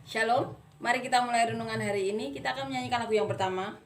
Shalom, mari kita mulai renungan hari ini. Kita akan menyanyikan lagu yang pertama.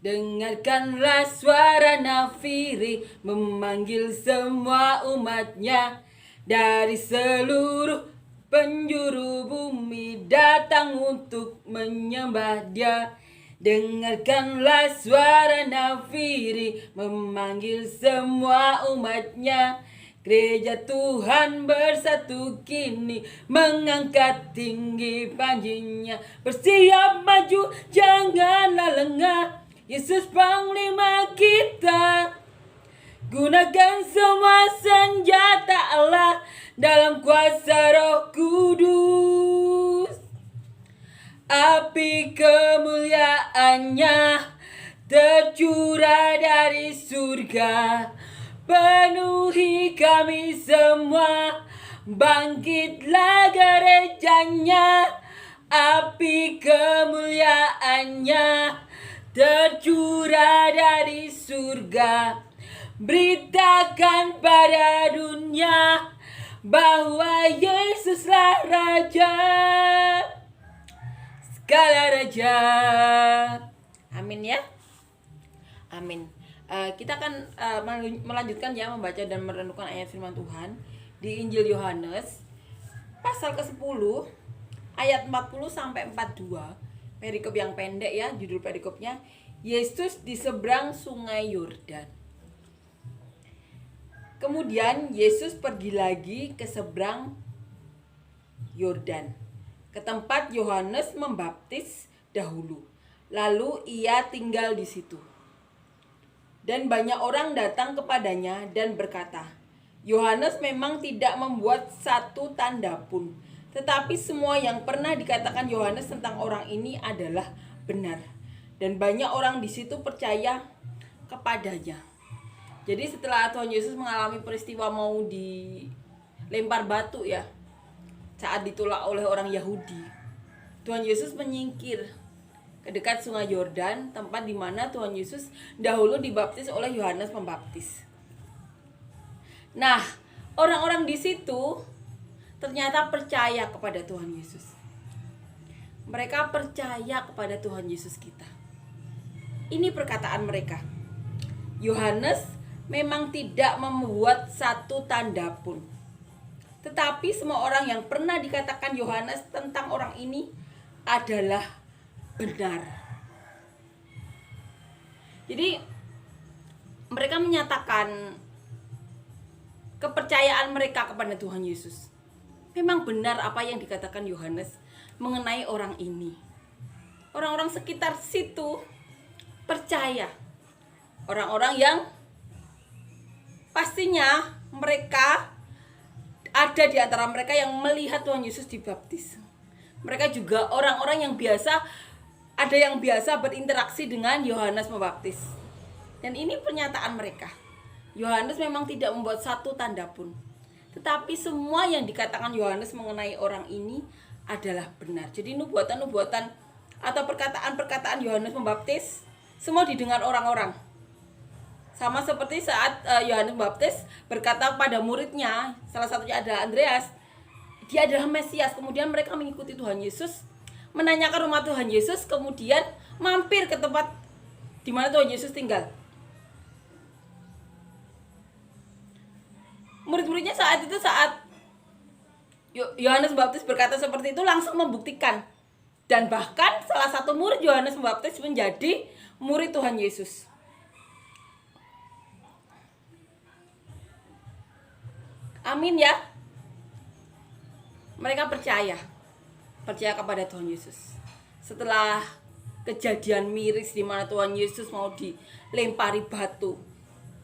Dengarkanlah suara nafiri memanggil semua umatnya. Dari seluruh penjuru bumi datang untuk menyembah Dia. Dengarkanlah suara nafiri memanggil semua umatnya. Gereja Tuhan bersatu kini mengangkat tinggi panjinya. Bersiap maju, janganlah lengah. Yesus Panglima kita. Gunakan semua senjata Allah dalam kuasa Roh Kudus. Api kemuliaannya tercurah dari surga. Penuhi kami semua, bangkitlah gerejanya. Api kemuliaannya tercurah dari surga. Beritakan pada dunia bahwa Yesuslah Raja, segala raja. Amin ya. Amin. Kita akan melanjutkan ya, membaca dan merenungkan ayat firman Tuhan di Injil Yohanes pasal ke-10 ayat 40 sampai 42. Perikop yang pendek ya, judul perikopnya Yesus di seberang Sungai Yordan. Kemudian Yesus pergi lagi ke seberang Yordan, ke tempat Yohanes membaptis dahulu. Lalu ia tinggal di situ. Dan banyak orang datang kepadanya dan berkata, Yohanes memang tidak membuat satu tanda pun, tetapi semua yang pernah dikatakan Yohanes tentang orang ini adalah benar. Dan banyak orang di situ percaya kepadanya. Jadi setelah Tuhan Yesus mengalami peristiwa mau dilempar batu ya, saat ditolak oleh orang Yahudi, Tuhan Yesus menyingkir ke dekat Sungai Yordan, tempat di mana Tuhan Yesus dahulu dibaptis oleh Yohanes Pembaptis. Nah, orang-orang di situ ternyata percaya kepada Tuhan Yesus. Mereka percaya kepada Tuhan Yesus kita. Ini perkataan mereka. Yohanes memang tidak membuat satu tanda pun, tetapi semua orang yang pernah dikatakan Yohanes tentang orang ini adalah benar. Jadi mereka menyatakan kepercayaan mereka kepada Tuhan Yesus. Memang benar apa yang dikatakan Yohanes mengenai orang ini. Orang-orang sekitar situ percaya. Orang-orang yang pastinya mereka ada di antara mereka yang melihat Tuhan Yesus dibaptis. Mereka juga orang-orang yang biasa, ada yang biasa berinteraksi dengan Yohanes Pembaptis. Dan ini pernyataan mereka. Yohanes memang tidak membuat satu tanda pun, tetapi semua yang dikatakan Yohanes mengenai orang ini adalah benar. Jadi nubuatan-nubuatan atau perkataan-perkataan Yohanes Pembaptis semua didengar orang-orang. Sama seperti saat Yohanes Pembaptis berkata pada muridnya, salah satunya adalah Andreas, dia adalah Mesias. Kemudian mereka mengikuti Tuhan Yesus, menanyakan rumah Tuhan Yesus, kemudian mampir ke tempat di mana Tuhan Yesus tinggal. Murid-muridnya saat Yohanes Pembaptis berkata seperti itu langsung membuktikan. Dan bahkan salah satu murid Yohanes Pembaptis menjadi murid Tuhan Yesus. Amin ya. Mereka percaya kepada Tuhan Yesus. Setelah kejadian miris di mana Tuhan Yesus mau dilempari batu,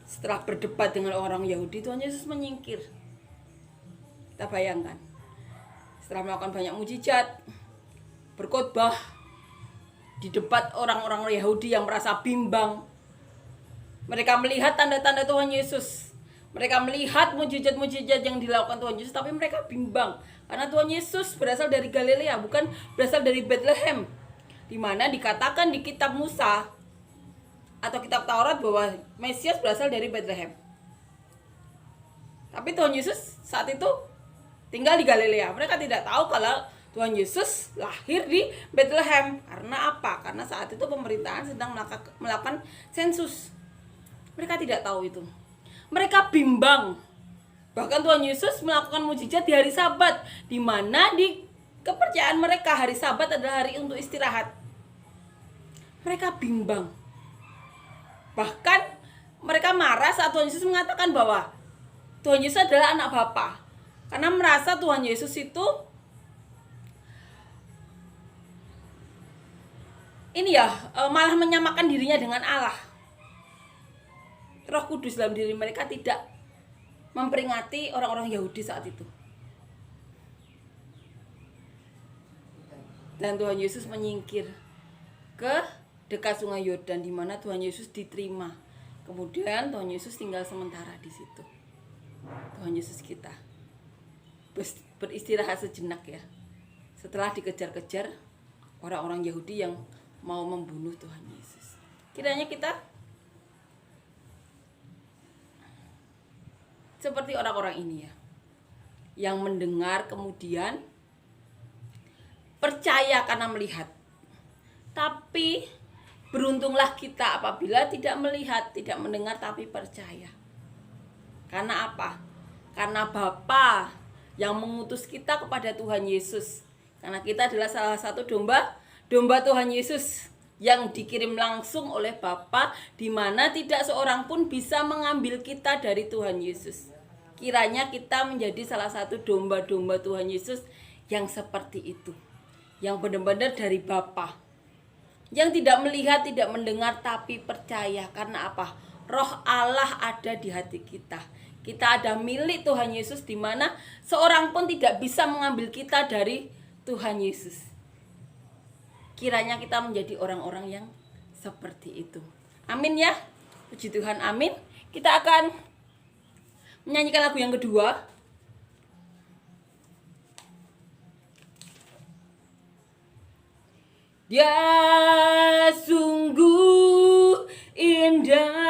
setelah berdebat dengan orang Yahudi, Tuhan Yesus menyingkir. Kita bayangkan, setelah melakukan banyak mujizat, berkhotbah, didebat orang-orang Yahudi yang merasa bimbang. Mereka melihat tanda-tanda Tuhan Yesus. Mereka melihat mujizat-mujizat yang dilakukan Tuhan Yesus, tapi mereka bimbang. Karena Tuhan Yesus berasal dari Galilea, bukan berasal dari Bethlehem. Di mana dikatakan di kitab Musa, atau kitab Taurat bahwa Mesias berasal dari Bethlehem. Tapi Tuhan Yesus saat itu tinggal di Galilea. Mereka tidak tahu kalau Tuhan Yesus lahir di Bethlehem. Karena apa? Karena saat itu pemerintahan sedang melakukan sensus. Mereka tidak tahu itu. Mereka bimbang. Bahkan Tuhan Yesus melakukan mujizat di hari Sabat, di mana di kepercayaan mereka hari Sabat adalah hari untuk istirahat. Mereka bimbang. Bahkan mereka marah saat Tuhan Yesus mengatakan bahwa Tuhan Yesus adalah anak Bapa. Karena merasa Tuhan Yesus itu malah menyamakan dirinya dengan Allah. Roh Kudus dalam diri mereka tidak memperingati orang-orang Yahudi saat itu. Dan Tuhan Yesus menyingkir ke dekat Sungai Yordan, di mana Tuhan Yesus diterima. Kemudian Tuhan Yesus tinggal sementara di situ. Tuhan Yesus kita beristirahat sejenak ya, setelah dikejar-kejar orang-orang Yahudi yang mau membunuh Tuhan Yesus. Kiranya kita seperti orang-orang ini ya, yang mendengar kemudian percaya karena melihat. Tapi beruntunglah kita apabila tidak melihat, tidak mendengar, tapi percaya. Karena apa? Karena Bapa yang mengutus kita kepada Tuhan Yesus. Karena kita adalah salah satu domba Tuhan Yesus yang dikirim langsung oleh Bapa, di mana tidak seorang pun bisa mengambil kita dari Tuhan Yesus. Kiranya kita menjadi salah satu domba-domba Tuhan Yesus yang seperti itu, yang benar-benar dari Bapa, yang tidak melihat, tidak mendengar, tapi percaya. Karena apa? Roh Allah ada di hati kita. Kita ada milik Tuhan Yesus, di mana seorang pun tidak bisa mengambil kita dari Tuhan Yesus. Kiranya kita menjadi orang-orang yang seperti itu. Amin ya. Puji Tuhan, amin. Kita akan menyanyikan lagu yang kedua. Dia sungguh indah,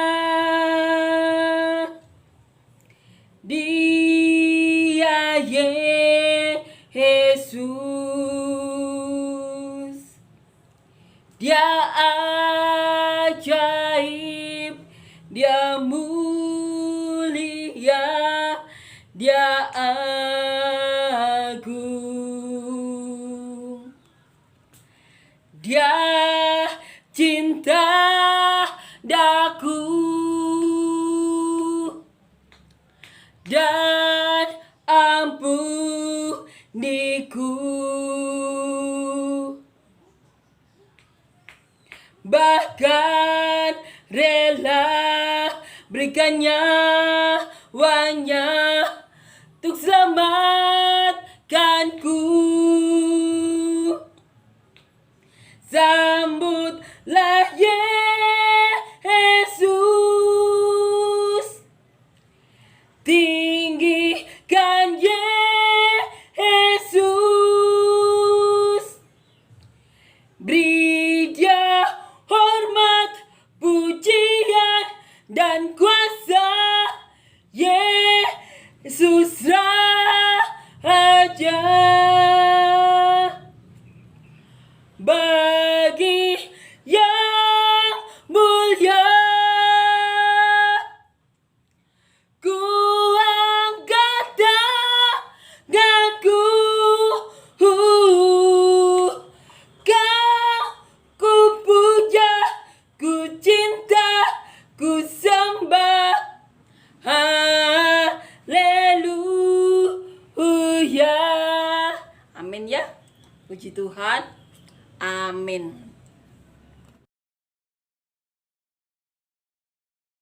Dia Yesus, Dia ajaib, Dia mulia, Dia agung, Dia cinta daku dan ampuniku, bahkan rela berikan nyawanya untuk selamatkanku. Sambutlah Yesus, tinggikan Yesus, beri Dia hormat, pujian, dan kuasa. Yesus Raja, bagi yang mulia, ku angkat tanganku, Kau ku puja, ku cinta, ku sembah. Haleluya. Amin ya. Puji Tuhan. Amin.